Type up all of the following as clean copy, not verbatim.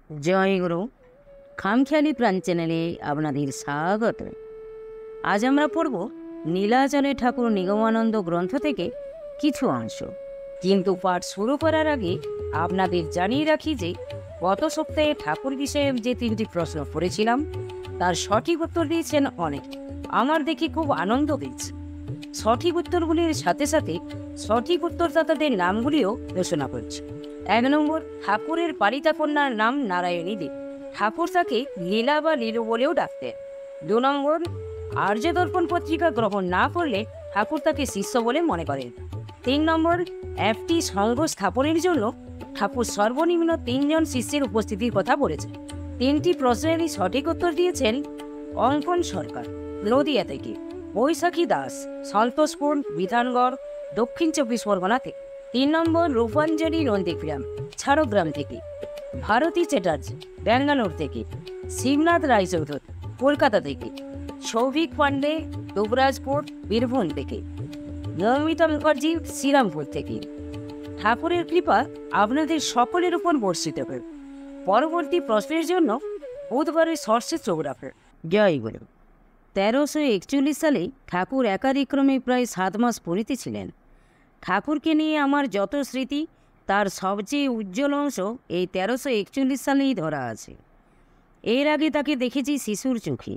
জয় গুরু। খামখেয়ালি প্রাণ চ্যানেলে আপনাদের স্বাগত। আজ আমরা পড়ব নীলাচলে ঠাকুর নিগমানন্দ গ্রন্থ থেকে কিছু অংশ। কিন্তু পাঠ শুরু করার আগে আপনাদের জানিয়ে রাখি যে গত সপ্তাহে ঠাকুর বিষয়ে যে 3টি প্রশ্ন পড়েছিলাম তার সঠিক উত্তর দিয়েছেন অনেক। আমার দেখে খুব আনন্দ দিচ্ছে। সঠিক উত্তরগুলির সাথে সাথে সঠিক উত্তরদাতাদের নামগুলিও ঘোষণা করছে। 1 নম্বর, ঠাকুরের পালিতা কন্যার নাম নারায়ণী দেবী। ঠাকুর তাকে লীলা বা লীলু বলেও ডাকতেন। 2 নম্বর, আর্য দর্পণ পত্রিকা গ্রহণ না করলে ঠাকুর তাকে শিষ্য বলে মনে করেন। 3 নম্বর, একটি সংঘ স্থাপনের জন্য ঠাকুর সর্বনিম্ন 3 জন শিষ্যের উপস্থিতির কথা বলেছেন। 3টি প্রশ্নেরই সঠিক উত্তর দিয়েছেন অঙ্কন সরকার, নদিয়া থেকে; বৈশাখী দাস, সন্তোষপুর, বিধানগড়, দক্ষিণ 24 পরগনা থেকে; 3 নম্বর, রূপাঞ্জলি নন্দীগ্রাম, ঝাড়গ্রাম থেকে; ভারতী চ্যাটার্জি, ব্যাঙ্গালোর থেকে; শিবনাথ রায়চৌধুরী, কলকাতা থেকে; সৌভিক পান্ডে, দুবরাজপুর, বীরভূম থেকে; নমিতা মুখার্জি, শ্রীরামপুর থেকে। ঠাকুরের কৃপা আপনাদের সকলের উপর বর্ষিত হবে। পরবর্তী প্রশ্নের জন্য বুধবারের সর্ষে চোখ রাখে। জয় গুরু। 1341 সালে ঠাকুর একাদিক্রমে প্রায় 7 মাস পুরীতে ছিলেন। ঠাকুরকে নিয়ে আমার যত স্মৃতি তার সবচেয়ে উজ্জ্বল অংশ এই 1341 সালেই ধরা আছে। এর আগে তাকে দেখেছি শিশুর চোখে,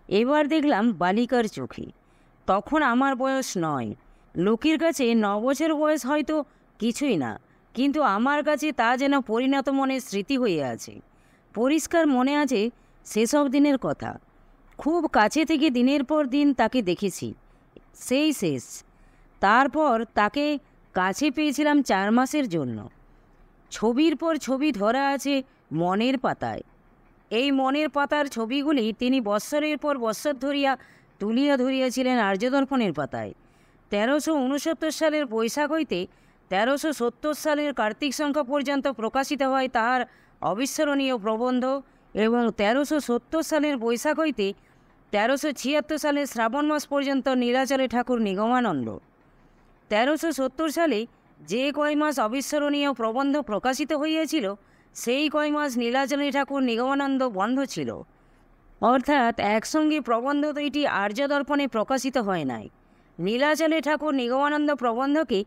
এবার দেখলাম বালিকার চোখে। তখন আমার বয়স 9। লোকের কাছে 9 বছর বয়স হয়তো কিছুই না, কিন্তু আমার কাছে তা যেন পরিণত মনের স্মৃতি হয়ে আছে। পরিষ্কার মনে আছে সেসব দিনের কথা। খুব কাছে থেকে দিনের পর দিন তাকে দেখেছি, সেই শেষ। তারপর তাকে কাছে পেয়েছিলাম 4 মাসের জন্য। ছবির পর ছবি ধরা আছে মনের পাতায়। এই মনের পাতার ছবিগুলি তিনি বৎসরের পর বৎসর ধরিয়া তুলিয়া ধরিয়াছিলেন আর্যদর্পণের পাতায়। 1369 সালের বৈশাখ হইতে 1370 সালের কার্তিক সংখ্যা পর্যন্ত প্রকাশিত হয় তাহার অবিস্মরণীয় প্রবন্ধ, এবং 1370 সালের বৈশাখ হইতে 1376 সালের শ্রাবণ মাস পর্যন্ত নীলাচলে ঠাকুর নিগমানন্দ। 1370 সালে যে কয় মাস অবিস্মরণীয় প্রবন্ধ প্রকাশিত হইয়াছিল সেই কয় মাস নীলাচলে ঠাকুর নিগমানন্দ বন্ধ ছিল। অর্থাৎ একসঙ্গে প্রবন্ধ দুইটি আর্যদর্পণে প্রকাশিত হয় নাই। নীলাচলে ঠাকুর নিগমানন্দ প্রবন্ধকে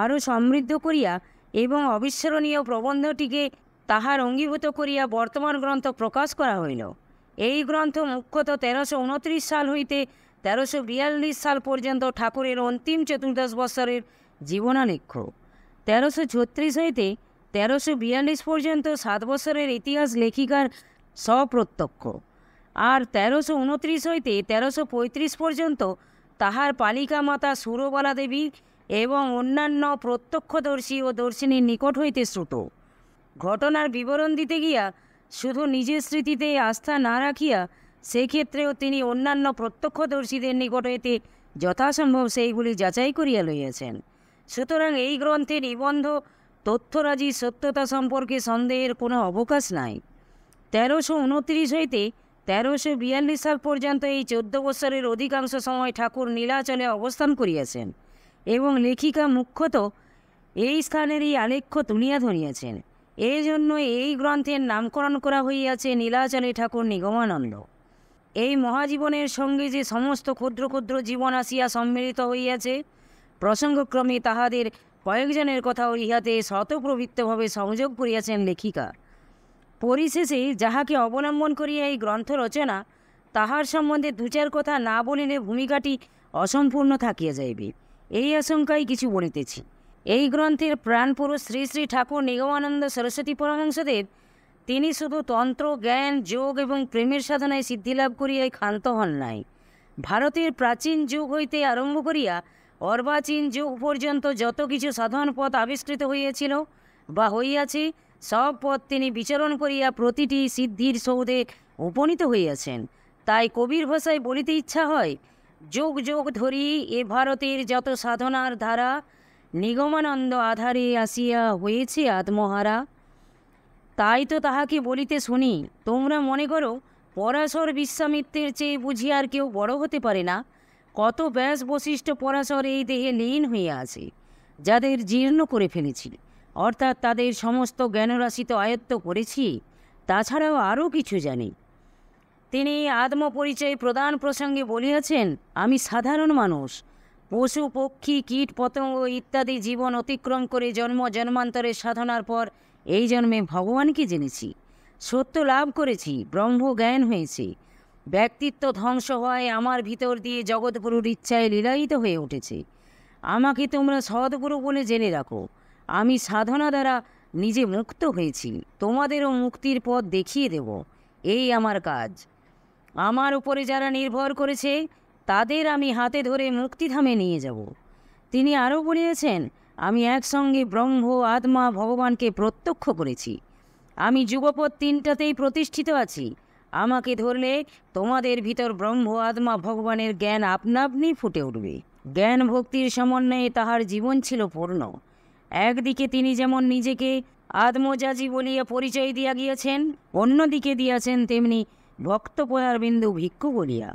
আরও সমৃদ্ধ করিয়া এবং অবিস্মরণীয় প্রবন্ধটিকে তাহার অঙ্গীভূত করিয়া বর্তমান গ্রন্থ প্রকাশ করা হইল। এই গ্রন্থ মুখ্যত 1329 সাল হইতে 1342 সাল পর্যন্ত ঠাকুরের অন্তিম 14 বৎসরের জীবনালেখ্য। 1336 হইতে 1342 পর্যন্ত 7 বছরের ইতিহাস লেখিকার স্বপ্রত্যক্ষ, আর 1329 হইতে 1335 পর্যন্ত তাহার পালিকা মাতা সুরবালা দেবী এবং অন্যান্য প্রত্যক্ষদর্শী ও দর্শিনীর নিকট হইতে শ্রুত। ঘটনার বিবরণ দিতে গিয়া শুধু নিজের স্মৃতিতে আস্থা না রাখিয়া সেক্ষেত্রেও তিনি অন্যান্য প্রত্যক্ষদর্শীদের নিকট হইতে যথাসম্ভব সেইগুলি যাচাই করিয়া লইয়াছেন। সুতরাং এই গ্রন্থে নিবন্ধ তথ্যরাজি সত্যতা সম্পর্কে সন্দেহের কোনো অবকাশ নাই। 1329 হইতে 1342 সাল পর্যন্ত এই 14 বৎসরের অধিকাংশ সময় ঠাকুর নীলাচলে অবস্থান করিয়াছেন এবং লেখিকা মুখ্যত এই স্থানেরই আলেখ্য তুলিয়া ধরিয়াছেন। এই জন্য এই গ্রন্থের নামকরণ করা হইয়াছে নীলাচলে ঠাকুর নিগমানন্দ। এই মহাজীবনের সঙ্গে যে সমস্ত ক্ষুদ্র ক্ষুদ্র জীবন আসিয়া সম্মিলিত হইয়াছে, প্রসঙ্গক্রমে তাহাদের কয়েকজনের কথাও ইহাতে স্বতঃপ্রবৃত্তভাবে সংযোগ করিয়াছেন লেখিকা। পরিশেষে যাহাকে অবলম্বন করিয়া এই গ্রন্থ রচনা, তাহার সম্বন্ধে 2-4 কথা না বলিলে ভূমিকাটি অসম্পূর্ণ থাকিয়া যাইবে, এই আশঙ্কায় কিছু বলিতেছি। এই গ্রন্থের প্রাণপুরুষ শ্রী শ্রী ঠাকুর নিগমানন্দ সরস্বতী পরমহংসদেব, তিনি শুধু তন্ত্র, জ্ঞান, যোগ এবং প্রেমের সাধনায় সিদ্ধিলাভ করিয়াই ক্ষান্ত হন নাই। ভারতের প্রাচীন যুগ হইতে আরম্ভ করিয়া অর্বাচীন যুগ পর্যন্ত যত কিছু সাধন পথ আবিষ্কৃত হইয়াছিল বা হইয়াছে, সব পথ তিনি বিচরণ করিয়া প্রতিটি সিদ্ধির সৌধে উপনীত হইয়াছেন। তাই কবির ভাষায় বলিতে ইচ্ছা হয়, যুগ যুগ ধরি এ ভারতের যত সাধনার ধারা, নিগমানন্দ আধারে আসিয়া হয়েছে আত্মহারা। তাই তো তাহাকে বলিতে শুনি, তোমরা মনে করো পরাশর বিশ্বামিত্রের চেয়ে বুঝি আর কেউ বড় হতে পারে না। কত ব্যাস বশিষ্ঠ পরাশর এই দেহে লীন হইয়া আছে, যাদের জীর্ণ করে ফেলেছি, অর্থাৎ তাদের সমস্ত জ্ঞানরাশি তো আয়ত্ত করেছি। তাছাড়াও আরও কিছু জানি। তিনি আত্মপরিচয় প্রদান প্রসঙ্গে বলিয়াছেন, আমি সাধারণ মানুষ, পশু পক্ষী কীট পতঙ্গ ইত্যাদি জীবন অতিক্রম করে জন্ম জন্মান্তরের সাধনার পর এই জন্মে ভগবানকে জেনেছি, সত্য লাভ করেছি, ব্রহ্ম জ্ঞান হয়েছে। ব্যক্তিত্ব ধ্বংস হওয়ায় আমার ভিতর দিয়ে জগৎগুরুর ইচ্ছায় লীলায়িত হয়ে উঠেছে। আমাকে তোমরা সদ্গুরু বলে জেনে রাখো। আমি সাধনা দ্বারা নিজে মুক্ত হয়েছি, তোমাদেরও মুক্তির পথ দেখিয়ে দেব। এই আমার কাজ। আমার উপরে যারা নির্ভর করেছে তাদের আমি হাতে ধরে মুক্তিধামে নিয়ে যাব। তিনি আরও বলিয়েছেন, আমি একসঙ্গে ব্রহ্ম আত্মা ভগবানকে প্রত্যক্ষ করেছি। আমি যুগপথ তিনটাতেই প্রতিষ্ঠিত আছি। আমাকে ধরলে তোমাদের ভিতর ব্রহ্ম আত্মা ভগবানের জ্ঞান আপনা আপনি ফুটে উঠবে। জ্ঞান ভক্তির সমন্বয়ে তাহার জীবন ছিল পূর্ণ। একদিকে তিনি যেমন নিজেকে আত্মযাজী বলিয়া পরিচয় দিয়া গিয়েছেন, অন্যদিকে দিয়াছেন তেমনি ভক্তপয়ার বিন্দু ভিক্ষু বলিয়া।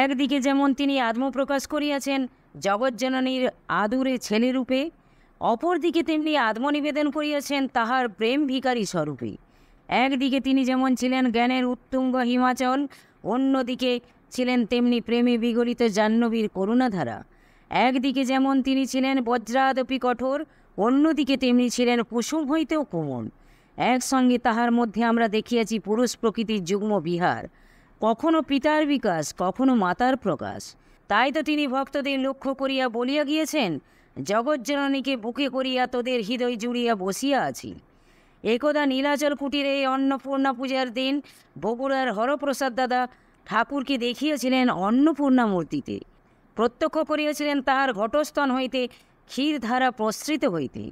একদিকে যেমন তিনি আত্মপ্রকাশ করিয়াছেন জগজ্জননীর আদুরে ছেলেরূপে, অপরদিকে তেমনি আত্মনিবেদন করিয়াছেন তাহার প্রেম ভিখারী স্বরূপে। একদিকে তিনি যেমন ছিলেন জ্ঞানের উত্তুঙ্গ হিমাচল, অন্যদিকে ছিলেন তেমনি প্রেমে বিগলিত জাহ্নবীর করুণাধারা। একদিকে যেমন তিনি ছিলেন বজ্রাদপি কঠোর, অন্যদিকে তেমনি ছিলেন কুসুম হইতেও কোমল। একসঙ্গে তাহার মধ্যে আমরা দেখিয়াছি পুরুষ প্রকৃতির যুগ্ম বিহার, কখনো পিতার বিকাশ, কখনো মাতার প্রকাশ। তাই তো তিনি ভক্তদের লক্ষ্য করিয়া বলিয়া গিয়েছেন, জগজ্জননীকে বুকে করিয়া তোদের হৃদয় জুড়িয়া বসিয়া আছি। একদা নীলাচল কুটিরে অন্নপূর্ণা পূজার দিন বগুড়ার হরপ্রসাদ দাদা ঠাকুরকে দেখিয়াছিলেন অন্নপূর্ণা মূর্তিতে, প্রত্যক্ষ করিয়াছিলেন তাহার ঘটস্থন হইতে ক্ষীরধারা প্রসৃত হইতে।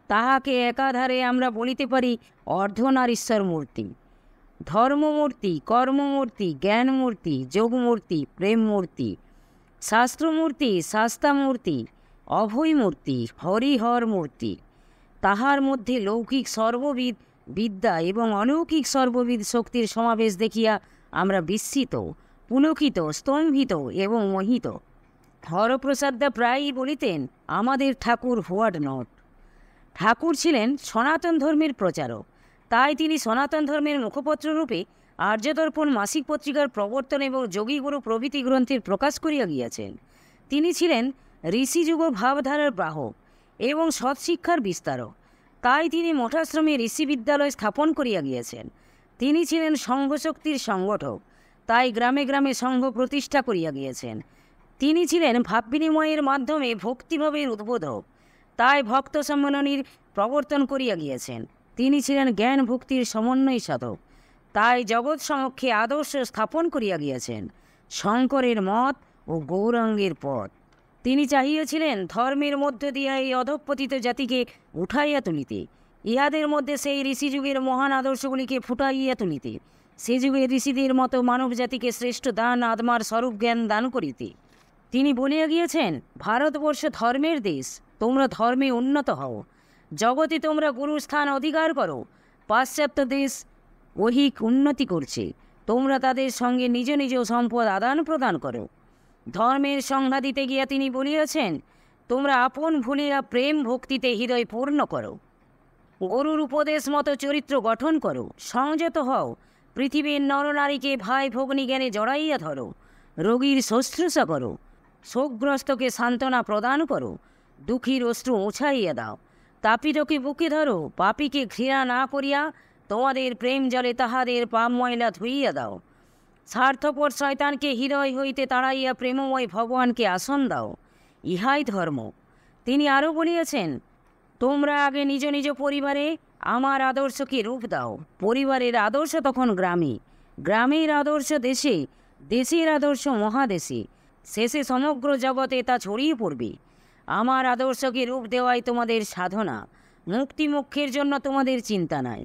তাহাকে একাধারে আমরা বলিতে পারি অর্ধনারীশ্বর মূর্তি, ধর্মমূর্তি, কর্মমূর্তি, জ্ঞানমূর্তি, যোগমূর্তি, প্রেমমূর্তি, শাস্ত্রমূর্তি, শাস্তামূর্তি, অভয়মূর্তি, হরিহর মূর্তি। তাহার মধ্যে লৌকিক সর্ববিদ বিদ্যা এবং অলৌকিক সর্ববিদ শক্তির সমাবেশ দেখিয়া আমরা বিস্মিত, পুলকিত, স্তম্ভিত এবং মোহিত। হরপ্রসাদদা প্রায়ই বলিতেন, আমাদের ঠাকুর হোয়াট নট। ঠাকুর ছিলেন সনাতন ধর্মের প্রচারক, তাই তিনি সনাতন ধর্মের মুখপত্ররূপে আর্যদর্পণ মাসিক পত্রিকার প্রবর্তন এবং যোগীগুরু প্রভৃতি গ্রন্থের প্রকাশ করিয়া গিয়াছেন। তিনি ছিলেন ঋষিযুগ ভাবধারার বাহক এবং সৎশিক্ষার বিস্তারক, তাই তিনি মঠাশ্রমে ঋষি বিদ্যালয় স্থাপন করিয়া গিয়েছেন। তিনি ছিলেন সংঘশক্তির সংগঠক, তাই গ্রামে গ্রামে সংঘ প্রতিষ্ঠা করিয়া গিয়েছেন। তিনি ছিলেন ভাব বিনিময়ের মাধ্যমে ভক্তিভাবের উদ্বোধক, তাই ভক্ত সম্মেলনীর প্রবর্তন করিয়া গিয়েছেন। তিনি ছিলেন জ্ঞান ভক্তির সমন্বয় সাধক, তাই জগৎ সমক্ষে আদর্শ স্থাপন করিয়া গিয়েছেন শঙ্করের মত ও গৌরাঙ্গের পথ। তিনি চাহিয়াছিলেন ধর্মের মধ্য দিয়া এই অধঃপতিত জাতিকে উঠাইয়া তুলিতে, ইহাদের মধ্যে সেই ঋষিযুগের মহান আদর্শগুলিকে ফুটাইয়া তুলিতে, সে যুগের ঋষিদের মতো মানব জাতিকে শ্রেষ্ঠ দান আত্মার স্বরূপ জ্ঞান দান করিতে। তিনি বলিয়া গিয়েছেন, ভারতবর্ষ ধর্মের দেশ, তোমরা ধর্মে উন্নত হও, জগতে তোমরা গুরুস্থান অধিকার করো। পাশ্চাত্য দেশ ঐহিক উন্নতি করছে, তোমরা তাদের সঙ্গে নিজ নিজ সম্পদ আদান প্রদান করো। ধর্মের সংজ্ঞা দিতে গিয়া তিনি বলিয়াছেন, তোমরা আপন ভুলিয়া প্রেম ভক্তিতে হৃদয় পূর্ণ করো, গরুর উপদেশ মতো চরিত্র গঠন করো, সংযত হও, পৃথিবীর নরনারীকে ভাই ভগ্নী জ্ঞানে জড়াইয়া ধরো, রোগীর শুশ্রূষা করো, শোকগ্রস্তকে সান্ত্বনা প্রদান করো, দুঃখীর অশ্রু মুছাইয়া দাও, তাপিতকে বুকে ধরো, পাপীকে ঘৃণা না করিয়া তোমাদের প্রেম জলে তাহাদের পাপ ময়লা ধুইয়া দাও, স্বার্থপর শয়তানকে হৃদয় হইতে তাড়াইয়া প্রেমময় ভগবানকে আসন দাও, ইহাই ধর্ম। তিনি আরও বলিয়াছেন, তোমরা আগে নিজ নিজ পরিবারে আমার আদর্শকে রূপ দাও। পরিবারের আদর্শ তখন গ্রামে, গ্রামের আদর্শ দেশে, দেশের আদর্শ মহাদেশে, শেষে সমগ্র জগতে তা ছড়িয়ে পড়বে। আমার আদর্শকে রূপ দেওয়াই তোমাদের সাধনা, মুক্তি মোক্ষের জন্য তোমাদের চিন্তা নাই।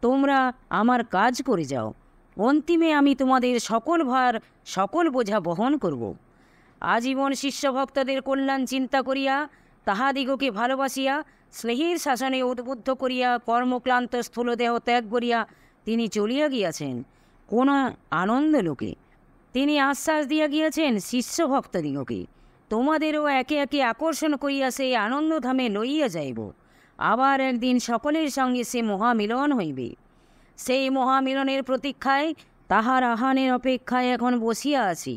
তোমরা আমার কাজ করে যাও, অন্তিমে আমি তোমাদের সকল ভার সকল বোঝা বহন করব। আজীবন শিষ্যভক্তদের কল্যাণ চিন্তা করিয়া, তাহাদিগকে ভালোবাসিয়া, স্নেহের শাসনে উদ্বুদ্ধ করিয়া, কর্মক্লান্ত স্থূলদেহ ত্যাগ করিয়া তিনি চলিয়া গিয়াছেন কোন আনন্দ লোকে। তিনি আশ্বাস দিয়া গিয়াছেন শিষ্যভক্তদিগকে, তোমাদেরও একে একে আকর্ষণ করিয়া সেই আনন্দধামে লইয়া যাইব। আবার একদিন সকলের সঙ্গে সে মহামিলন হইবে। সেই মহামিলনের প্রতীক্ষায়, তাহার আহানের অপেক্ষায় এখন বসিয়া আছি।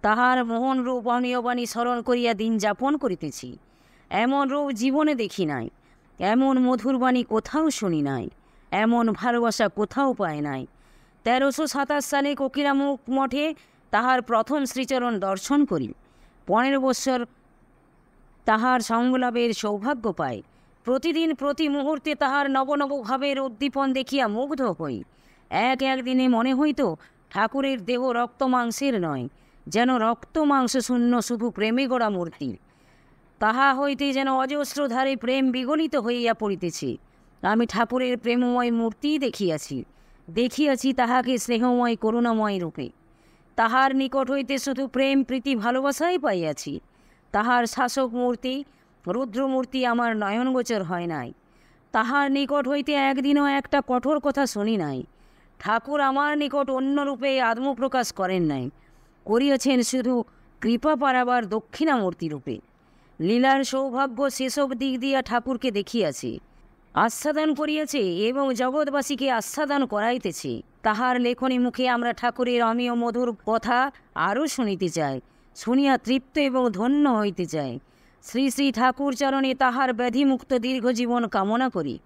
তাহার মোহন রূপ অনিয়বাণী স্মরণ করিয়া দিন যাপন করিতেছি। এমন রূপ জীবনে দেখি নাই, এমন মধুর বাণী কোথাও শুনি নাই, এমন ভালোবাসা কোথাও পায় নাই। 1327 সালে কোকিলামুখ মঠে তাহার প্রথম শ্রীচরণ দর্শন করি। 15 বৎসর তাহার সঙ্গলাভের সৌভাগ্য পাই। প্রতিদিন প্রতি মুহূর্তে তাহার নব নব ভাবের উদ্দীপন দেখিয়া মুগ্ধ হই। এক দিনে মনে হইত ঠাকুরের দেহ রক্ত মাংসের নয়, যেন রক্ত মাংস শূন্য শুধু প্রেমে গড়া মূর্তি। তাহা হইতে যেন অজস্রধারে প্রেম বিগলিত হইয়া পড়িতেছে। আমি ঠাকুরের প্রেমময় মূর্তি দেখিয়াছি তাহাকে স্নেহময় করুণাময় রূপে। তাহার নিকট হইতে শুধু প্রেম প্রীতি ভালোবাসাই পাইয়াছি। তাহার শাসক মূর্তি রুদ্রমূর্তি আমার নয়নগোচর হয় নাই। তাহার নিকট হইতে একদিনও একটা কঠোর কথা শুনি নাই। ঠাকুর আমার নিকট অন্য রূপে আত্মপ্রকাশ করেন নাই, করিয়াছেন শুধু কৃপা পারাবার দক্ষিণামূর্তি রূপে। লীলার সৌভাগ্য সেসব দিক দিয়া ঠাকুরকে দেখিয়াছি, আস্বাদন করিয়াছে এবং জগৎবাসীকে আস্বাদন করাইতেছে। তাহার লেখনী মুখে আমরা ঠাকুরের অমীয় মধুর কথা আরও শুনিতে চাই, শুনিয়া তৃপ্ত এবং ধন্য হইতে চাই। শ্রী শ্রী ঠাকুর চরণে তাহার ব্যাধিমুক্ত দীর্ঘ জীবন কামনা করি।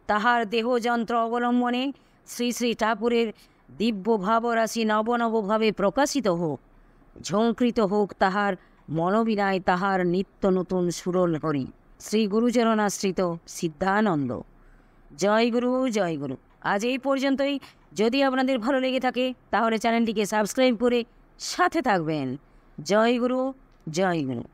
তাহার দেহযন্ত্র অবলম্বনে শ্রী শ্রী ঠাকুরের দিব্য ভাবরাশি নবনবভাবে প্রকাশিত হোক, ঝঙ্কৃত হোক তাহার মনোবিনায় তাহার নিত্য নতুন সুরল হরি। শ্রী গুরুচরণাশ্রিত সিদ্ধানন্দ। জয় গুরু, জয় গুরু। আজ এই পর্যন্তই। যদি আপনাদের ভালো লেগে থাকে তাহলে চ্যানেলটিকে সাবস্ক্রাইব করে সাথে থাকবেন। জয় গুরু, জয় গুরু।